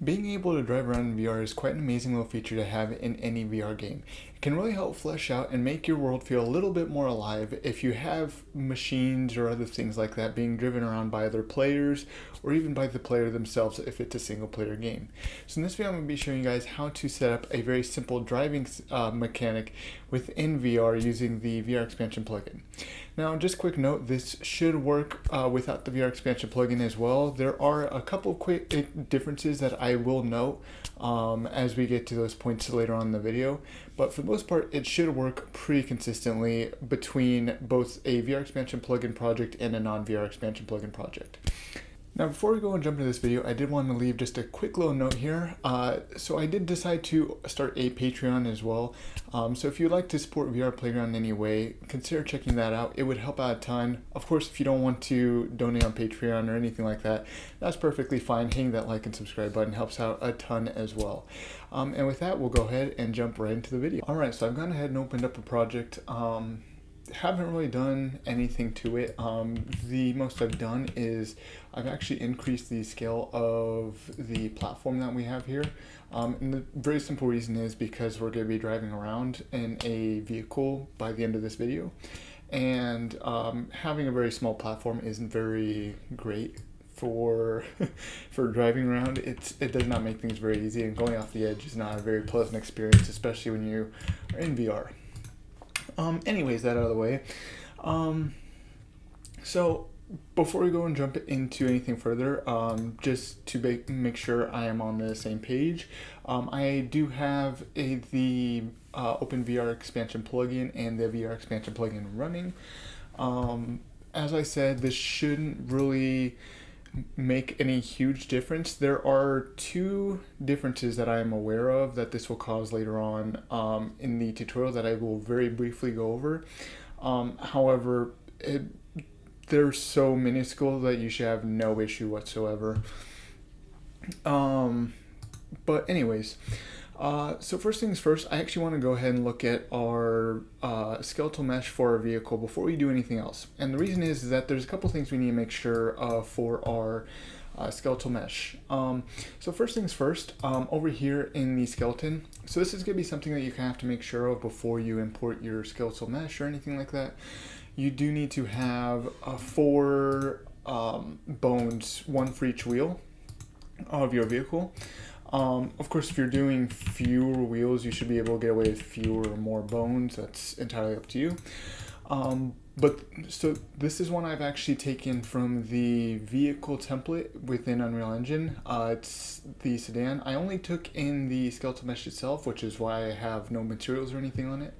Being able to drive around in VR is quite an amazing little feature to have in any VR game. It can really help flesh out and make your world feel a little bit more alive if you have machines or other things like that being driven around by other players or even by the player themselves if it's a single player game. So in this video I'm going to be showing you guys how to set up a very simple driving mechanic within VR using the VR expansion plugin. Now, just a quick note, this should work without the VR expansion plugin as well. There are a couple of quick differences that I will note as we get to those points later on in the video. But for the most part, it should work pretty consistently between both a VR expansion plugin project and a non-VR expansion plugin project. Now, before we go and jump into this video, I did want to leave just a quick little note here. So I did decide to start a Patreon as well. So if you'd like to support VR Playground in any way, consider checking that out. It would help out a ton. Of course, if you don't want to donate on Patreon or anything like that, that's perfectly fine. Hitting that like and subscribe button helps out a ton as well. And with that, we'll go ahead and jump right into the video. All right, so I've gone ahead and opened up a project. Haven't really done anything to it. The most I've done is I've actually increased the scale of the platform that we have here. And the very simple reason is because we're going to be driving around in a vehicle by the end of this video. And having a very small platform isn't very great for for driving around. It does not make things very easy, and going off the edge is not a very pleasant experience, especially when you are in VR. Anyways, that out of the way. So before we go and jump into anything further, just to make sure I am on the same page, I do have the OpenVR expansion plugin and the VR expansion plugin running. As I said, this shouldn't really make any huge difference. There are two differences that I am aware of that this will cause later on in the tutorial that I will very briefly go over. However, they're so minuscule that you should have no issue whatsoever. But anyways, so first things first, I actually want to go ahead and look at our skeletal mesh for our vehicle before we do anything else. And the reason is that there's a couple things we need to make sure for our skeletal mesh. So first things first, over here in the skeleton, so this is going to be something that you have to make sure of before you import your skeletal mesh or anything like that. You do need to have 4 bones, 1 for each wheel of your vehicle. Of course, if you're doing fewer wheels, you should be able to get away with fewer or more bones. That's entirely up to you. But so this is one I've actually taken from the vehicle template within Unreal Engine. It's the sedan. I only took in the skeletal mesh itself, which is why I have no materials or anything on it.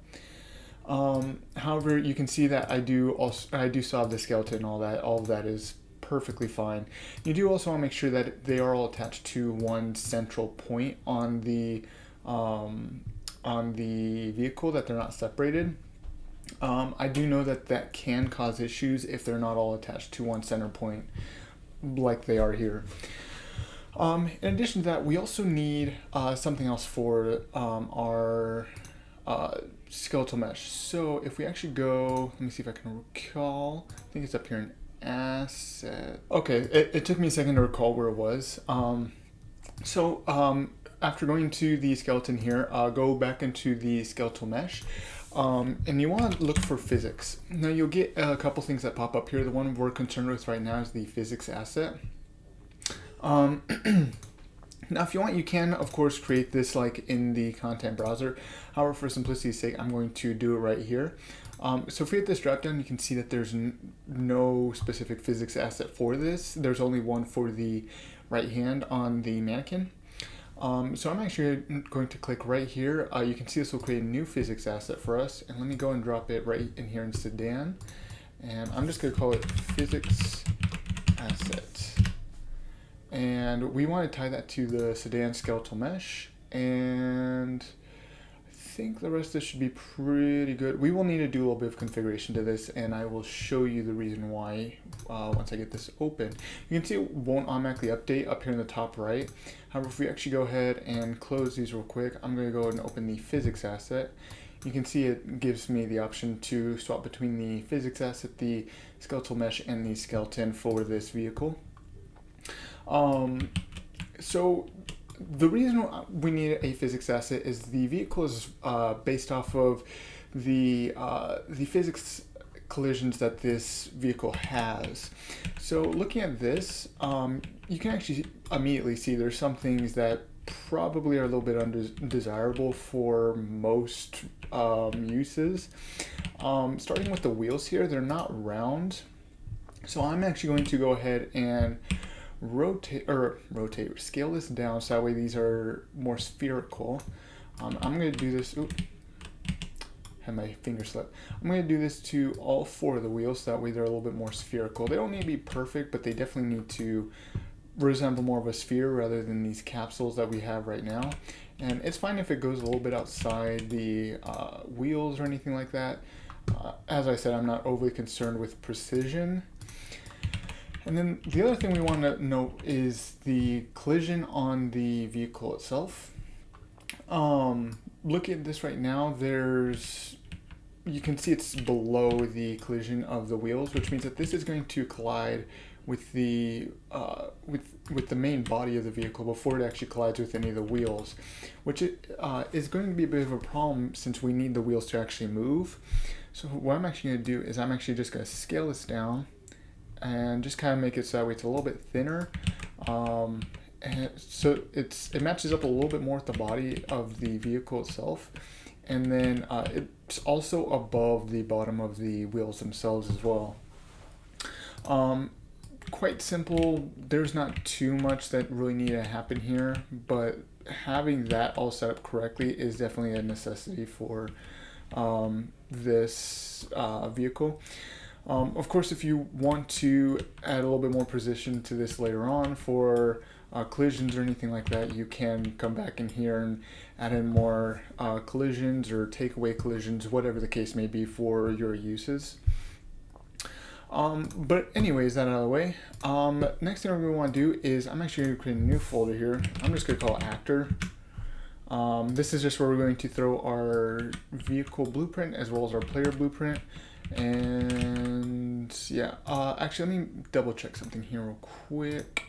However, you can see that I do still have the skeleton and all that. All of that is perfectly fine. You do also want to make sure that they are all attached to one central point on the vehicle, that they're not separated. I do know that can cause issues if they're not all attached to one center point like they are here. In addition to that, we also need something else for our skeletal mesh. So if we actually go, let me see if I can recall, I think it's up here in asset. Okay, it took me a second to recall where it was. After going to the skeleton here, go back into the skeletal mesh, and you want to look for physics. Now you'll get a couple things that pop up here. The one we're concerned with right now is the physics asset. Now, if you want, you can, of course, create this like in the content browser. However, for simplicity's sake, I'm going to do it right here. So if we hit this drop down, you can see that there's no specific physics asset for this. There's only one for the right hand on the mannequin. So I'm actually going to click right here. You can see this will create a new physics asset for us. And let me go and drop it right in here in sedan. And I'm just going to call it physics asset. And we want to tie that to the sedan skeletal mesh, and I think the rest of this should be pretty good. We will need to do a little bit of configuration to this, and I will show you the reason why once I get this open. You can see it won't automatically update up here in the top right. However, if we actually go ahead and close these real quick, I'm going to go ahead and open the physics asset. You can see it gives me the option to swap between the physics asset, the skeletal mesh, and the skeleton for this vehicle. So the reason we need a physics asset is the vehicle is based off of the physics collisions that this vehicle has. So looking at this, you can actually immediately see there's some things that probably are a little bit undesirable for most uses. Starting with the wheels here, they're not round. So I'm actually going to go ahead and scale this down so that way these are more spherical. I'm going to do this, had my finger slip. I'm going to do this to all 4 of the wheels so that way they're a little bit more spherical. They don't need to be perfect, but they definitely need to resemble more of a sphere rather than these capsules that we have right now. And it's fine if it goes a little bit outside the wheels or anything like that. As I said, I'm not overly concerned with precision. And then the other thing we want to note is the collision on the vehicle itself. Looking at this right now, you can see it's below the collision of the wheels, which means that this is going to collide with the main body of the vehicle before it actually collides with any of the wheels, which is going to be a bit of a problem since we need the wheels to actually move. So what I'm actually going to do is I'm actually just going to scale this down and just kind of make it so that way it's a little bit thinner. And so it matches up a little bit more with the body of the vehicle itself. And then it's also above the bottom of the wheels themselves as well. Quite simple. There's not too much that really need to happen here, but having that all set up correctly is definitely a necessity for this vehicle. Of course, if you want to add a little bit more precision to this later on for collisions or anything like that, you can come back in here and add in more collisions or take away collisions, whatever the case may be for your uses. But anyways, that out of the way, next thing we want to do is I'm actually going to create a new folder here. I'm just going to call it actor. This is just where we're going to throw our vehicle blueprint as well as our player blueprint. And yeah, actually let me double check something here real quick.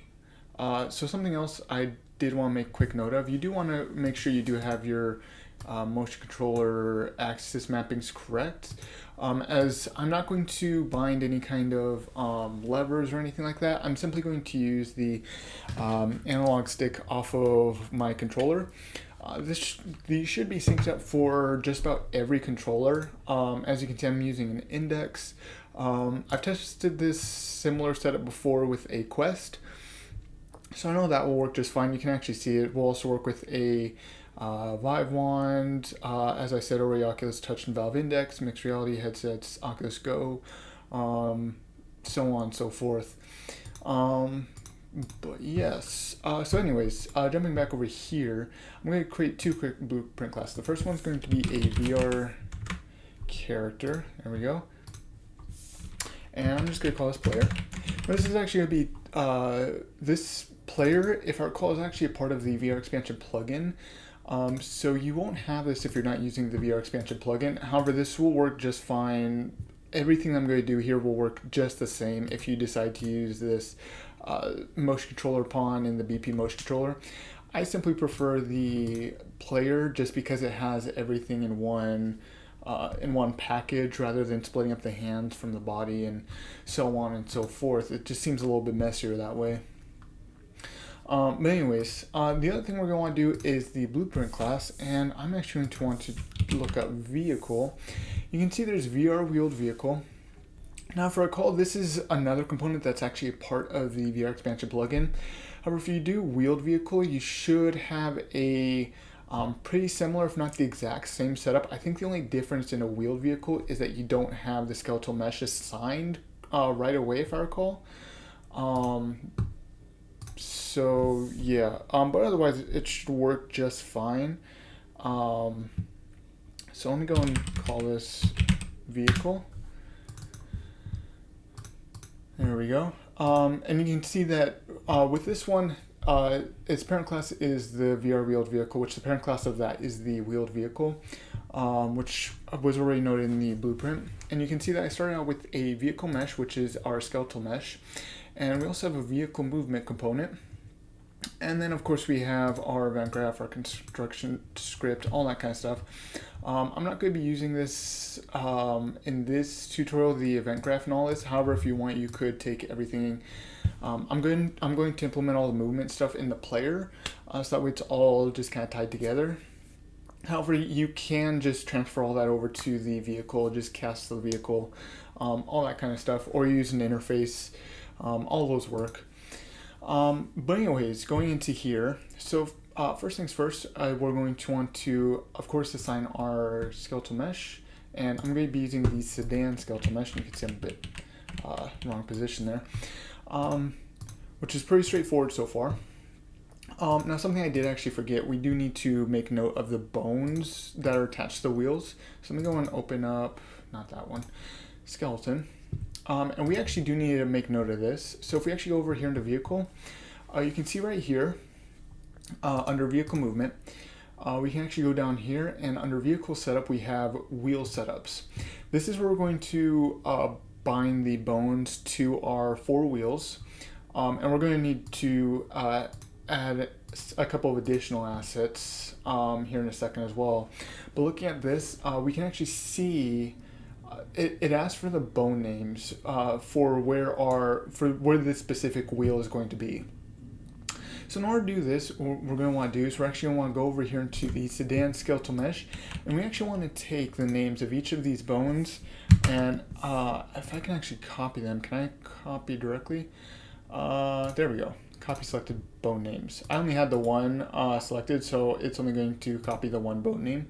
So something else I did want to make a quick note of, you do want to make sure you do have your motion controller axis mappings correct, as I'm not going to bind any kind of levers or anything like that. I'm simply going to use the analog stick off of my controller. These should be synced up for just about every controller. As you can see, I'm using an index. I've tested this similar setup before with a Quest, so I know that will work just fine. You can actually see it will also work with a Vive Wand, as I said already, Oculus Touch and Valve Index, mixed reality headsets, Oculus Go, so on and so forth. But yes, so anyways, jumping back over here, I'm going to create 2 quick blueprint classes. The first one's going to be a VR character. There we go. And I'm just going to call this player. But this is actually going to be, this player, if I recall, is actually a part of the VR expansion plugin. So you won't have this if you're not using the VR expansion plugin. However, this will work just fine. Everything I'm going to do here will work just the same if you decide to use this motion controller pawn in the BP motion controller. I simply prefer the player just because it has everything in one package rather than splitting up the hands from the body and so on and so forth. It just seems a little bit messier that way. But anyways, the other thing we're going to want to do is the blueprint class, and I'm actually going to want to look up vehicle. You can see there's VR wheeled vehicle. Now, if I recall, this is another component that's actually a part of the VR expansion plugin. However, if you do wheeled vehicle, you should have a pretty similar, if not the exact same setup. I think the only difference in a wheeled vehicle is that you don't have the skeletal mesh assigned right away, if I recall. So yeah, but otherwise it should work just fine. So let me go and call this vehicle. There we go. And you can see that with this one, its parent class is the VR wheeled vehicle, which the parent class of that is the wheeled vehicle, which was already noted in the blueprint. And you can see that I started out with a vehicle mesh, which is our skeletal mesh. And we also have a vehicle movement component. And then of course we have our event graph, our construction script, all that kind of stuff. I'm not going to be using this in this tutorial, the event graph and all this. However, if you want, you could take everything. I'm going to implement all the movement stuff in the player, so that way it's all just kind of tied together. However, you can just transfer all that over to the vehicle, just cast the vehicle, all that kind of stuff, or use an interface. All those work. But anyways, going into here, so first things first, we're going to want to, of course, assign our skeletal mesh, and I'm going to be using the sedan skeletal mesh, and you can see I'm a bit wrong position there, which is pretty straightforward so far. Now something I did actually forget, we do need to make note of the bones that are attached to the wheels. So let me go and open up, not that one, skeleton. And we actually do need to make note of this. So if we actually go over here into vehicle, you can see right here, under vehicle movement, we can actually go down here, and under vehicle setup, we have wheel setups. This is where we're going to bind the bones to our 4 wheels. And we're going to need to add a couple of additional assets here in a second as well. But looking at this, we can actually see it asks for the bone names for where this specific wheel is going to be. So in order to do this, what we're going to want to do is we're actually going to want to go over here into the sedan skeletal mesh, and we actually want to take the names of each of these bones, and if I can actually copy them, can I copy directly? There we go. Copy selected bone names. I only had the one selected, so it's only going to copy the one bone name.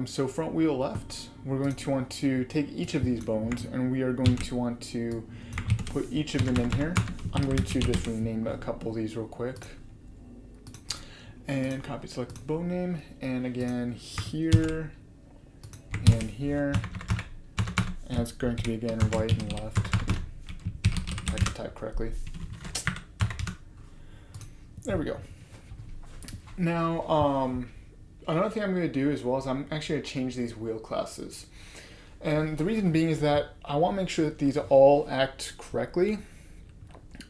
So front wheel left, we're going to want to take each of these bones, and we are going to want to put each of them in here. I'm going to just rename a couple of these real quick. And copy select bone name, and again here, and here. And it's going to be again right and left, if I can type correctly. There we go. Now, another thing I'm going to do as well is I'm actually going to change these wheel classes. And the reason being is that I want to make sure that these all act correctly.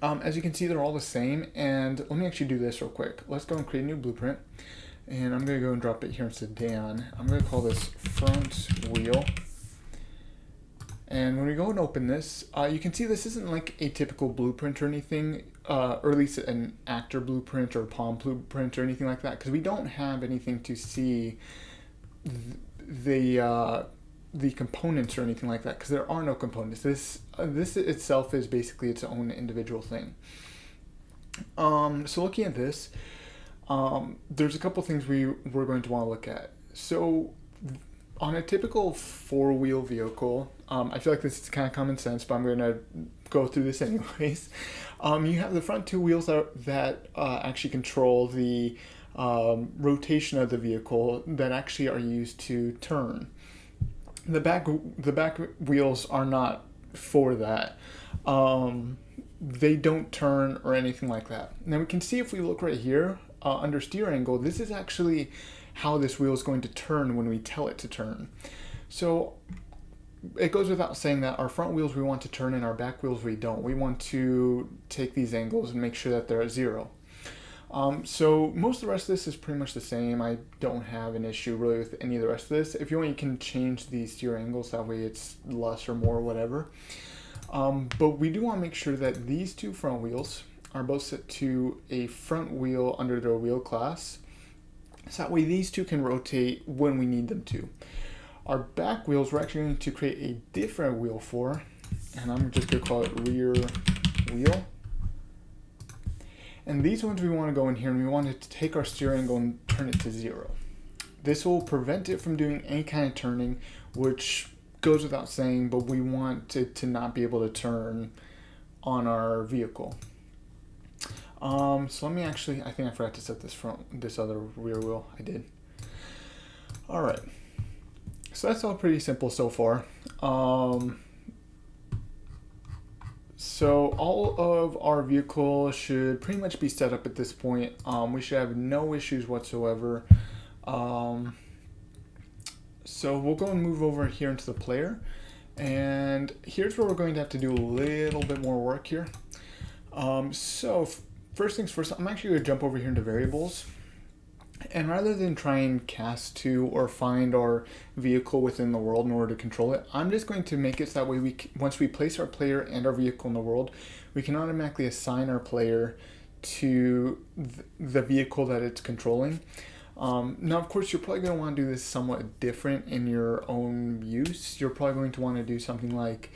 As you can see, they're all the same. And let me actually do this real quick. Let's go and create a new blueprint. And I'm going to go and drop it here in sedan. I'm going to call this front wheel. And when we go and open this, you can see this isn't like a typical blueprint or anything, or at least an actor blueprint or palm blueprint or anything like that, because we don't have anything to see the components or anything like that, because there are no components. This itself is basically its own individual thing. So looking at this, there's a couple things we're going to want to look at. So on a typical 4-wheel vehicle, I feel like this is kind of common sense, but I'm going to go through this anyways. You have the front 2 wheels that actually control the rotation of the vehicle that actually are used to turn. The back wheels are not for that. They don't turn or anything like that. Now we can see if we look right here under steer angle, this is actually how this wheel is going to turn when we tell it to turn. So it goes without saying that our front wheels we want to turn and our back wheels we don't. We want to take these angles and make sure that they're at 0. So most of the rest of this is pretty much the same. I don't have an issue really with any of the rest of this. If you want, you can change the steer angles, that way it's less or more, whatever. But we do want to make sure that these 2 front wheels are both set to a front wheel under their wheel class. So that way these 2 can rotate when we need them to. Our back wheels we're actually going to create a different wheel for, and I'm just going to call it rear wheel. And these ones we want to go in here and we want to take our steer angle and turn it to 0. This will prevent it from doing any kind of turning, which goes without saying, but we want it to not be able to turn on our vehicle. So let me actually, I think I forgot to set this other rear wheel. I did. All right. So that's all pretty simple so far. So all of our vehicle should pretty much be set up at this point. We should have no issues whatsoever. So we'll go and move over here into the player. And here's where we're going to have to do a little bit more work here. So first things first, I'm actually going to jump over here into variables. And rather than try and cast to or find our vehicle within the world in order to control it, I'm just going to make it so that way once we place our player and our vehicle in the world, we can automatically assign our player to the vehicle that it's controlling. Now, of course, you're probably going to want to do this somewhat different in your own use. You're probably going to want to do something like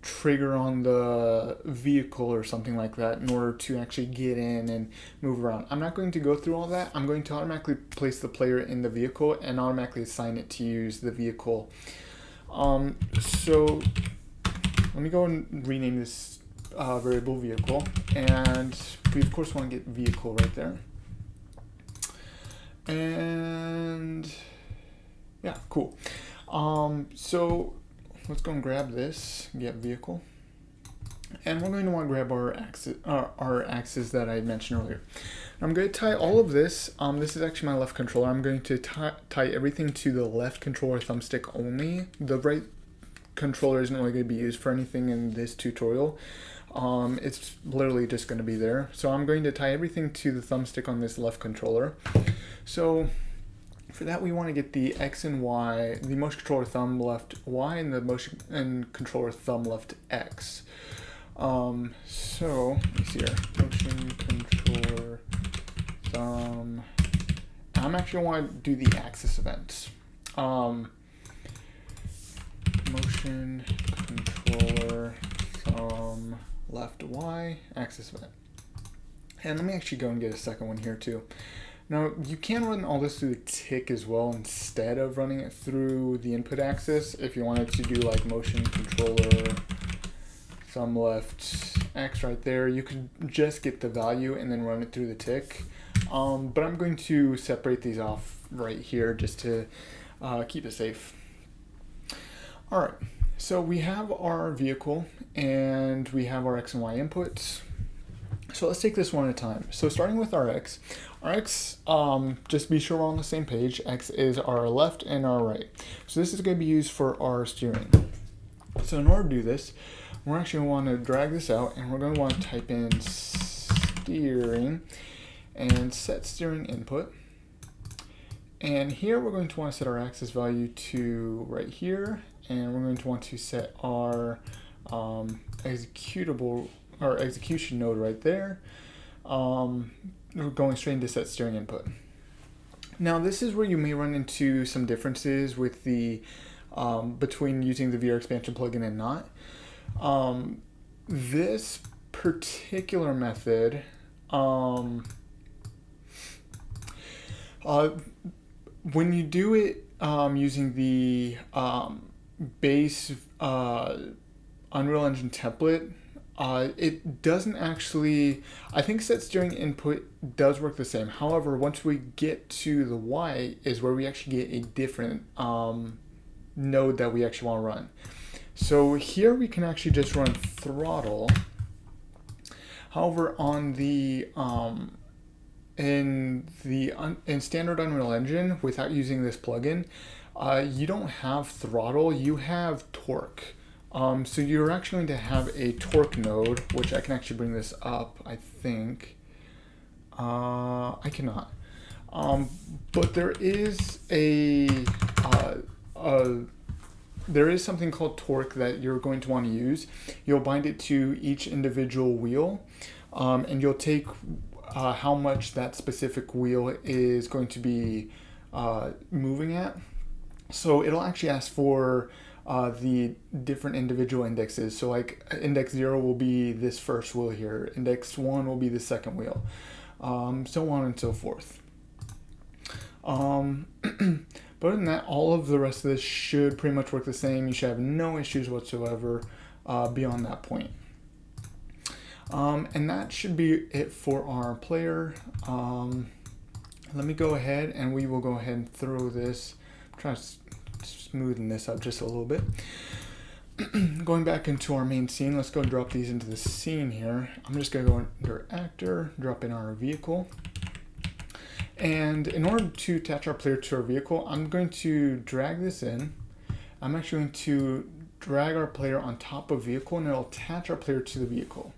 trigger on the vehicle or something like that in order to actually get in and move around. I'm not going to go through all that. I'm going to automatically place the player in the vehicle and automatically assign it to use the vehicle. So let me go and rename this variable vehicle, and we of course want to get vehicle right there. And yeah, cool. So let's go and grab this, get vehicle. And we're going to want to grab our axis that I had mentioned earlier. I'm going to tie all of this. This is actually my left controller. I'm going to tie everything to the left controller thumbstick only. The right controller isn't really going to be used for anything in this tutorial. It's literally just going to be there. So I'm going to tie everything to the thumbstick on this left controller. So for that, we want to get the X and Y, the motion controller thumb left Y and the motion and controller thumb left X. So let's see here, motion controller thumb. I'm actually going to want to do the axis events. Motion controller thumb left Y axis event. And let me actually go and get a second one here too. Now, you can run all this through the tick as well instead of running it through the input axis. If you wanted to do like motion controller thumb left X right there, you could just get the value and then run it through the tick. But I'm going to separate these off right here just to keep it safe. All right, so we have our vehicle and we have our X and Y inputs. So let's take this one at a time. So starting with our X, just be sure we're on the same page. X is our left and our right. So this is going to be used for our steering. So in order to do this, we're actually going to want to drag this out and we're going to want to type in steering and set steering input. And here we're going to want to set our axis value to right here, and we're going to want to set our execution node right there. We're going straight into set steering input. Now this is where you may run into some differences with the between using the VR expansion plugin and not. This particular method, when you do it using the base Unreal Engine template, it doesn't actually, I think set steering input does work the same. However, once we get to the Y is where we actually get a different node that we actually want to run. So here we can actually just run throttle. However, on the in standard Unreal Engine, without using this plugin, you don't have throttle, you have torque. So you're actually going to have a torque node, which I can actually bring this up, I think. I cannot. But there is there is something called torque that you're going to want to use. You'll bind it to each individual wheel, and you'll take how much that specific wheel is going to be moving at. So it'll actually ask for the different individual indexes. So like index 0 will be this first wheel here, index 1 will be the second wheel, so on and so forth. But other than that, all of the rest of this should pretty much work the same. You should have no issues whatsoever beyond that point. And that should be it for our player. Let me go ahead and we will go ahead and throw this, try to smoothen this up just a little bit. Going back into our main scene, let's go drop these into the scene here. I'm just going to go under actor, drop in our vehicle. And in order to attach our player to our vehicle, I'm going to drag this in. I'm actually going to drag our player on top of vehicle and it'll attach our player to the vehicle.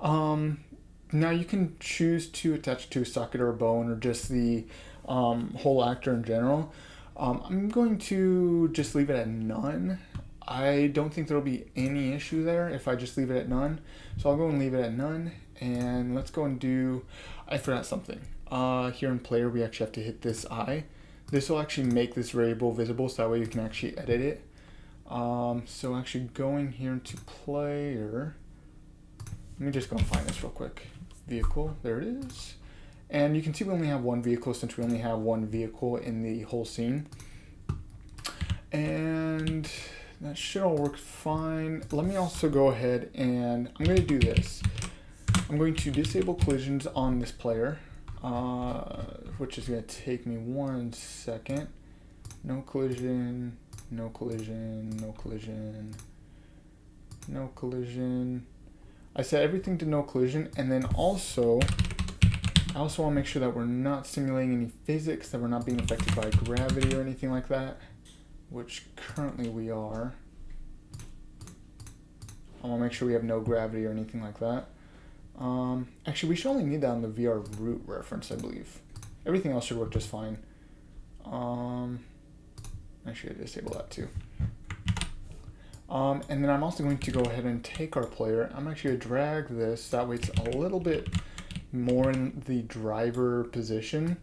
Now you can choose to attach it to a socket or a bone or just the whole actor in general. I'm going to just leave it at none. I don't think there'll be any issue there if I just leave it at none. So I'll go and leave it at none, and let's go and do, I forgot something. Here in player, we actually have to hit this I. This will actually make this variable visible, so that way you can actually edit it. So actually going here into player, let me just go and find this real quick. Vehicle, there it is. And you can see we only have one vehicle since we only have one vehicle in the whole scene. And that should all work fine. Let me also go ahead and I'm going to do this. I'm going to disable collisions on this player, which is going to take me 1 second. No collision, no collision, no collision, no collision. I set everything to no collision, and then also, I also want to make sure that we're not simulating any physics, that we're not being affected by gravity or anything like that, which currently we are. I want to make sure we have no gravity or anything like that. Actually, we should only need that on the VR root reference, I believe. Everything else should work just fine. Actually, I disable that too. And then I'm also going to go ahead and take our player. I'm actually going to drag this, that way it's a little bit more in the driver position.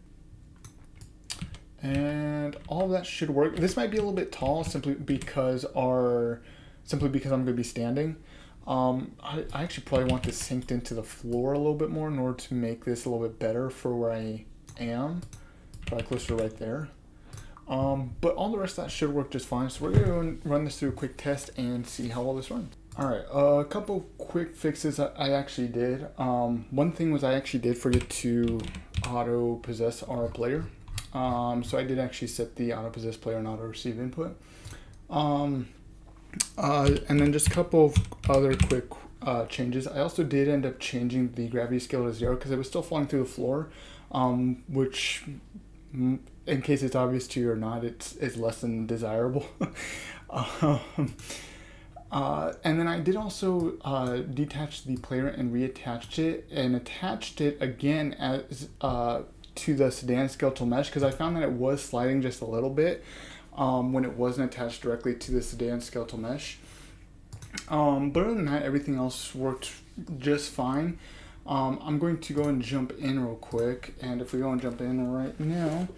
And all of that should work. This might be a little bit tall simply because I'm going to be standing. I actually probably want this synced into the floor a little bit more in order to make this a little bit better for where I am. Probably closer right there. But all the rest of that should work just fine. So we're going to run this through a quick test and see how well this runs. Alright, a couple quick fixes I actually did. One thing was I actually did forget to auto possess our player. So I did actually set the auto possess player and auto receive input. And then just a couple of other quick changes. I also did end up changing the gravity scale to 0 because it was still falling through the floor, which, in case it's obvious to you or not, it's less than desirable. And then I did also detach the player and reattached it and attached it again as to the sedan skeletal mesh because I found that it was sliding just a little bit when it wasn't attached directly to the sedan skeletal mesh. But other than that, everything else worked just fine. I'm going to go and jump in real quick, and if we go and jump in right now,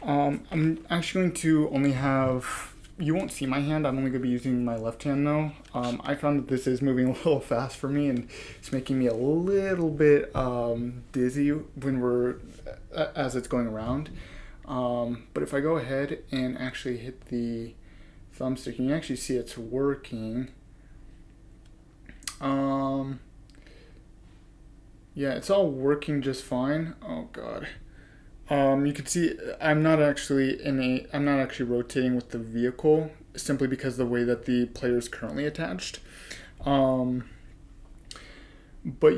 I'm actually going to only have, you won't see my hand, I'm only going to be using my left hand though. I found that this is moving a little fast for me, and it's making me a little bit dizzy when as it's going around. But if I go ahead and actually hit the thumbstick, you can actually see it's working. Yeah, it's all working just fine. Oh god. You can see I'm not actually rotating with the vehicle simply because of the way that the player is currently attached. But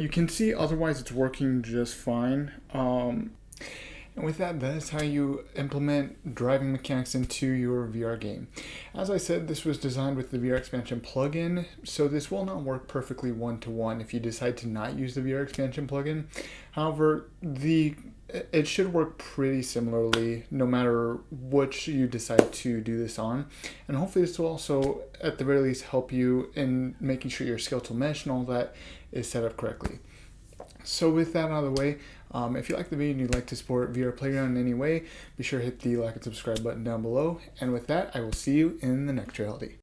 you can see otherwise it's working just fine. And with that, that is how you implement driving mechanics into your VR game. As I said, this was designed with the VR expansion plugin, so this will not work perfectly one-to-one if you decide to not use the VR expansion plugin. However, it should work pretty similarly no matter what you decide to do this on. And hopefully this will also, at the very least, help you in making sure your skeletal mesh and all that is set up correctly. So with that out of the way, if you like the video and you'd like to support VR Playground in any way, be sure to hit the like and subscribe button down below. And with that, I will see you in the next reality.